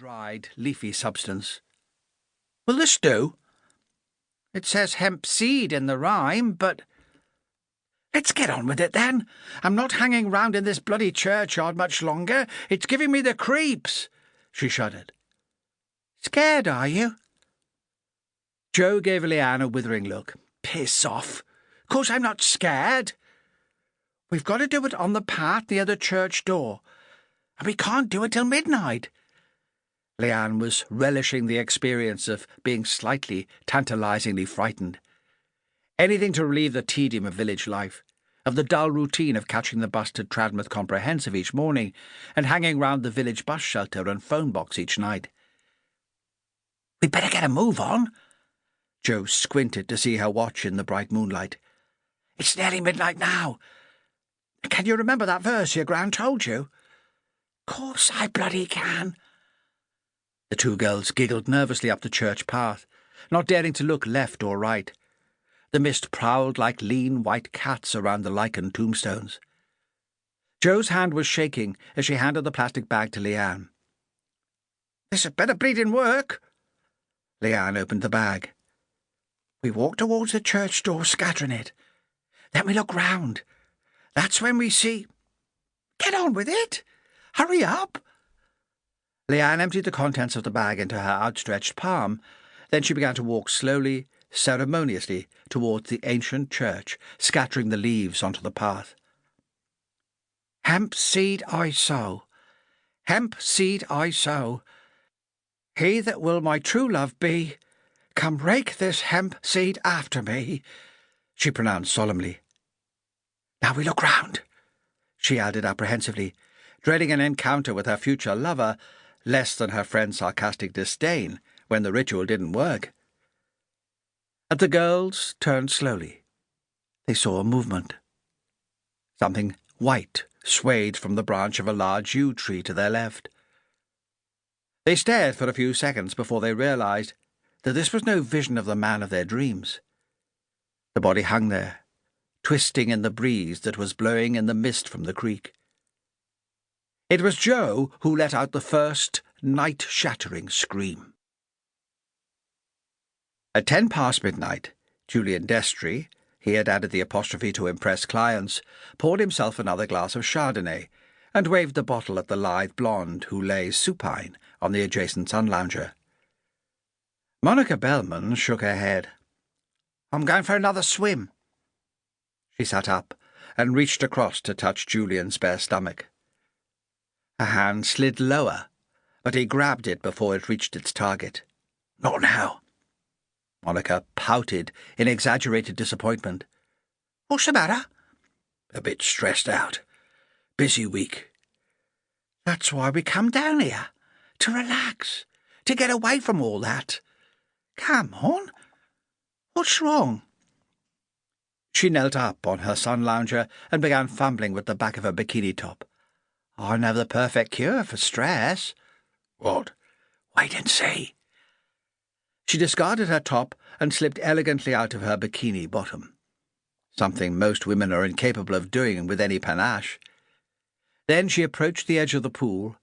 dried, leafy substance. "Will this do?" "It says hemp seed in the rhyme, but—" "Let's get on with it, then. I'm not hanging round in this bloody churchyard much longer. It's giving me the creeps," she shuddered. "Scared, are you?" Joe gave Leanne a withering look. "Piss off. Course I'm not scared. We've got to do it on the path near the church door, and we can't do it till midnight." Leanne was relishing the experience of being slightly, tantalizingly frightened. Anything to relieve the tedium of village life, of the dull routine of catching the bus to Tradmouth Comprehensive each morning and hanging round the village bus shelter and phone box each night. "We'd better get a move on." Joe squinted to see her watch in the bright moonlight. "It's nearly midnight now. Can you remember that verse your gran told you?" "Course I bloody can." The two girls giggled nervously up the church path, not daring to look left or right. The mist prowled like lean white cats around the lichened tombstones. Joe's hand was shaking as she handed the plastic bag to Leanne. "This had better bleeding work." Leanne opened the bag. "We walk towards the church door, scattering it. Then we look round. That's when we see—" "Get on with it! Hurry up!" Leanne emptied the contents of the bag into her outstretched palm. Then she began to walk slowly, ceremoniously, towards the ancient church, scattering the leaves onto the path. "Hemp seed I sow, hemp seed I sow. He that will my true love be, come rake this hemp seed after me," she pronounced solemnly. "Now we look round," she added apprehensively, dreading an encounter with her future lover less than her friend's sarcastic disdain when the ritual didn't work. And the girls turned slowly. They saw a movement. Something white swayed from the branch of a large yew tree to their left. They stared for a few seconds before they realized that this was no vision of the man of their dreams. The body hung there, twisting in the breeze that was blowing in the mist from the creek. It was Joe who let out the first night-shattering scream. At 10 past midnight, Julian Destry, he had added the apostrophe to impress clients, poured himself another glass of Chardonnay and waved the bottle at the lithe blonde who lay supine on the adjacent sun-lounger. Monica Bellman shook her head. "I'm going for another swim." She sat up and reached across to touch Julian's bare stomach. Her hand slid lower, but he grabbed it before it reached its target. "Not now." Monica pouted in exaggerated disappointment. "What's the matter?" "A bit stressed out. Busy week." "That's why we come down here, to relax, to get away from all that. Come on. What's wrong?" She knelt up on her sun-lounger and began fumbling with the back of her bikini top. "I know the perfect cure for stress." "What?" "Wait and see." She discarded her top and slipped elegantly out of her bikini bottom, something most women are incapable of doing with any panache. Then she approached the edge of the pool,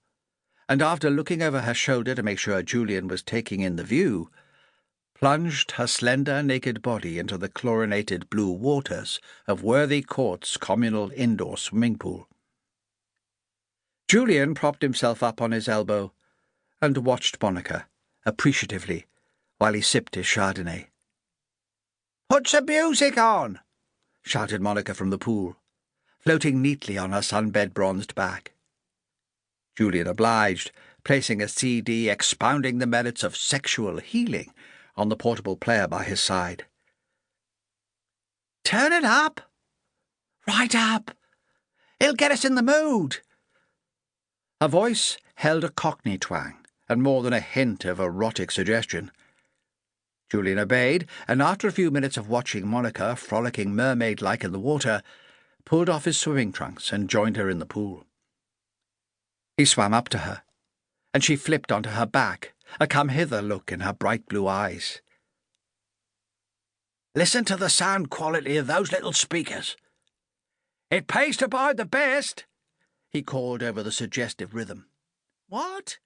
and after looking over her shoulder to make sure Julian was taking in the view, plunged her slender, naked body into the chlorinated blue waters of Worthy Court's communal indoor swimming pool. Julian propped himself up on his elbow and watched Monica appreciatively while he sipped his Chardonnay. "Put some music on!" shouted Monica from the pool, floating neatly on her sunbed-bronzed back. Julian obliged, placing a CD expounding the merits of sexual healing on the portable player by his side. "Turn it up! Right up! It'll get us in the mood!" Her voice held a Cockney twang and more than a hint of erotic suggestion. Julian obeyed, and after a few minutes of watching Monica frolicking mermaid-like in the water, pulled off his swimming trunks and joined her in the pool. He swam up to her, and she flipped onto her back, a come-hither look in her bright blue eyes. "Listen to the sound quality of those little speakers. It pays to buy the best," he called over the suggestive rhythm. "What?"